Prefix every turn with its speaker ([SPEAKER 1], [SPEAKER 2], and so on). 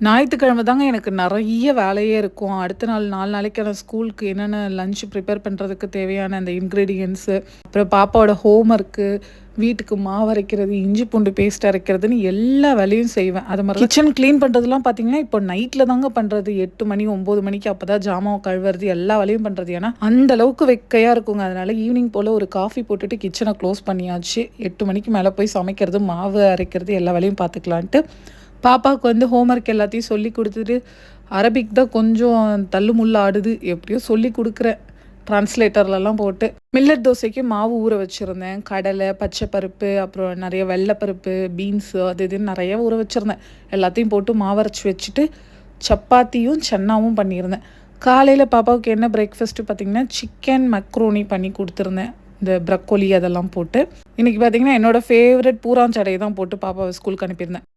[SPEAKER 1] ஞாயித்துக்கிழமை தாங்க எனக்கு நெறைய வேலையே இருக்கும். அடுத்த நாள் 4 நாளைக்கான ஸ்கூலுக்கு என்னென்ன லஞ்ச் ப்ரிப்பேர் பண்ணுறதுக்கு தேவையான அந்த இன்கிரீடியன்ட்ஸு, அப்புறம் பாப்பாவோட ஹோம் ஒர்க்கு, வீட்டுக்கு மாவு அரைக்கிறது, இஞ்சி பூண்டு பேஸ்ட் அரைக்கிறதுன்னு எல்லா வேலையும் செய்வேன். அது மாரி கிச்சன் கிளீன் பண்ணுறதுலாம் பார்த்தீங்கன்னா, இப்போ நைட்டில தாங்க பண்ணுறது. 8 மணி 9 மணிக்கு அப்பதான் ஜாமான் கழுவுறது, எல்லா வேலையும் பண்ணுறது. ஏன்னா, அந்த அளவுக்கு வெக்கையா இருக்குங்க. அதனால ஈவினிங் போல ஒரு காஃபி போட்டுட்டு கிச்சன க்ளோஸ் பண்ணியாச்சு. 8 மணிக்கு மேல போய் சமைக்கிறது, மாவு அரைக்கிறது எல்லா வேலையும் பார்த்துக்கலான்ட்டு. பாப்பாவுக்கு வந்து ஹோம்வொர்க் எல்லாத்தையும் சொல்லிக் குடுத்துட்டு, அரபிக் தான் கொஞ்சம் தள்ளு முள்ளு ஆடுது. எப்படியோ சொல்லிக் குடுக்குறேன். ட்ரான்ஸ்லேட்டர்லலாம் போட்டு. மில்லட் தோசைக்கு மாவு ஊற வச்சிருந்தேன். கடலை, பச்சை பருப்பு, அப்புறம் நெறைய வெள்ள பருப்பு, பீன்ஸு அது இதுன்னு நெறைய ஊற வச்சிருந்தேன். எல்லாத்தையும் போட்டு மாவரைச்சு வச்சுட்டு, சப்பாத்தியும், சன்னாவும் பண்ணியிருந்தேன். காலையில பாப்பாவுக்கு என்ன பிரேக்ஃபாஸ்ட்டு பார்த்தீங்கன்னா, சிக்கன் மக்ரோனி பண்ணி குடுத்துருந்தேன். இந்த ப்ரக்கோலி அதெல்லாம் போட்டு. இன்னைக்கு பார்த்தீங்கன்னா, என்னோட ஃபேவரைட் பூரான் சடைய தான் போட்டு பாப்பாவ ஸ்கூலுக்கு அனுப்பியிருந்தேன்.